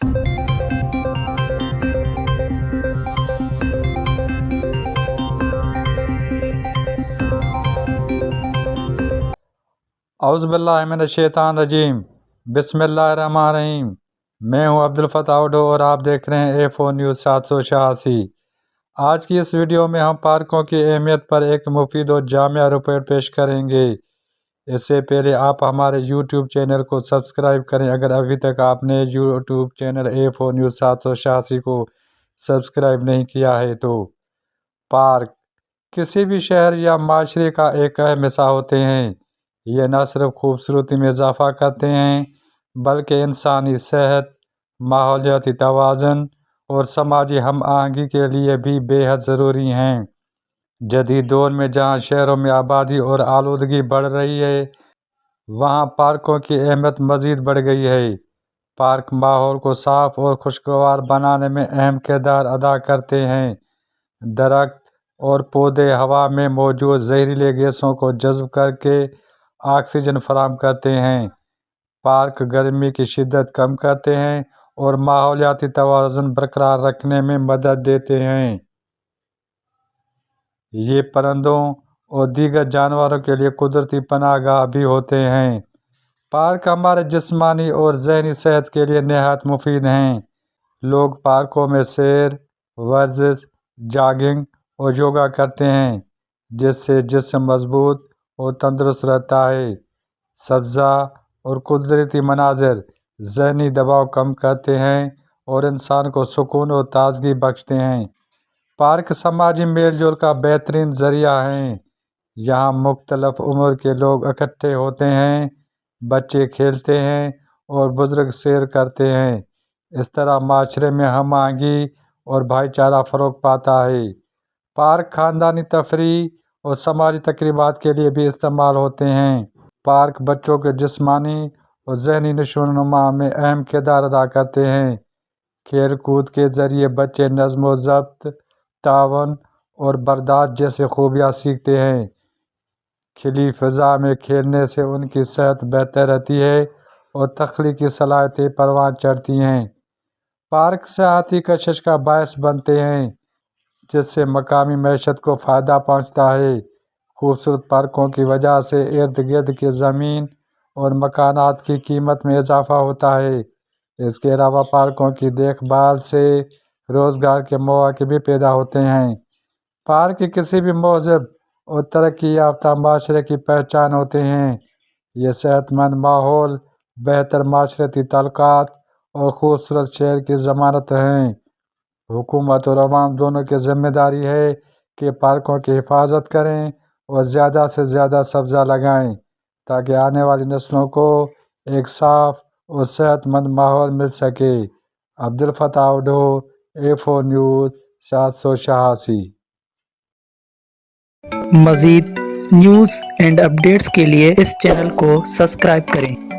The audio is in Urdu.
اعوذ باللہ من الشیطان الرجیم، بسم اللہ الرحمن الرحیم۔ میں ہوں عبدالفتاح اوڈو اور آپ دیکھ رہے ہیں A4 نیوز 786۔ آج کی اس ویڈیو میں ہم پارکوں کی اہمیت پر ایک مفید اور جامع رپورٹ پیش کریں گے۔ اس سے پہلے آپ ہمارے یوٹیوب چینل کو سبسکرائب کریں اگر ابھی تک آپ نے یوٹیوب چینل A4 نیوز 786 کو سبسکرائب نہیں کیا ہے تو۔ پارک کسی بھی شہر یا معاشرے کا ایک اہم حصہ ہوتے ہیں۔ یہ نہ صرف خوبصورتی میں اضافہ کرتے ہیں بلکہ انسانی صحت، ماحولیاتی توازن اور سماجی ہم آہنگی کے لیے بھی بے حد ضروری ہیں۔ جدید دور میں جہاں شہروں میں آبادی اور آلودگی بڑھ رہی ہے، وہاں پارکوں کی اہمیت مزید بڑھ گئی ہے۔ پارک ماحول کو صاف اور خوشگوار بنانے میں اہم کردار ادا کرتے ہیں۔ درخت اور پودے ہوا میں موجود زہریلے گیسوں کو جذب کر کے آکسیجن فراہم کرتے ہیں۔ پارک گرمی کی شدت کم کرتے ہیں اور ماحولیاتی توازن برقرار رکھنے میں مدد دیتے ہیں۔ یہ پرندوں اور دیگر جانوروں کے لیے قدرتی پناہ گاہ بھی ہوتے ہیں۔ پارک ہمارے جسمانی اور ذہنی صحت کے لیے نہایت مفید ہیں۔ لوگ پارکوں میں سیر، ورزش، جاگنگ اور یوگا کرتے ہیں جس سے جسم مضبوط اور تندرست رہتا ہے۔ سبزہ اور قدرتی مناظر ذہنی دباؤ کم کرتے ہیں اور انسان کو سکون اور تازگی بخشتے ہیں۔ پارک سماجی میل جول کا بہترین ذریعہ ہیں۔ یہاں مختلف عمر کے لوگ اکٹھے ہوتے ہیں، بچے کھیلتے ہیں اور بزرگ سیر کرتے ہیں۔ اس طرح معاشرے میں ہم آہنگی اور بھائی چارہ فروغ پاتا ہے۔ پارک خاندانی تفریح اور سماجی تقریبات کے لیے بھی استعمال ہوتے ہیں۔ پارک بچوں کے جسمانی اور ذہنی نشو و نما میں اہم کردار ادا کرتے ہیں۔ کھیل کود کے ذریعے بچے نظم و ضبط، تعاون اور برداشت جیسے خوبیاں سیکھتے ہیں۔ کھلی فضا میں کھیلنے سے ان کی صحت بہتر رہتی ہے اور تخلیقی صلاحیتیں پروان چڑھتی ہیں۔ پارک سیاحتی کشش کا باعث بنتے ہیں جس سے مقامی معیشت کو فائدہ پہنچتا ہے۔ خوبصورت پارکوں کی وجہ سے ارد گرد کی زمین اور مکانات کی قیمت میں اضافہ ہوتا ہے۔ اس کے علاوہ پارکوں کی دیکھ بھال سے روزگار کے مواقع بھی پیدا ہوتے ہیں۔ پارک کسی بھی مہذب اور ترقی یافتہ معاشرے کی پہچان ہوتے ہیں۔ یہ صحت مند ماحول، بہتر معاشرتی تعلقات اور خوبصورت شہر کی ضمانت ہیں۔ حکومت اور عوام دونوں کی ذمہ داری ہے کہ پارکوں کی حفاظت کریں اور زیادہ سے زیادہ سبزہ لگائیں تاکہ آنے والی نسلوں کو ایک صاف اور صحت مند ماحول مل سکے۔ عبدالفتاح اوڈو، A4 نیوز 786۔ مزید نیوز اینڈ اپڈیٹس کے لیے اس چینل کو سبسکرائب کریں۔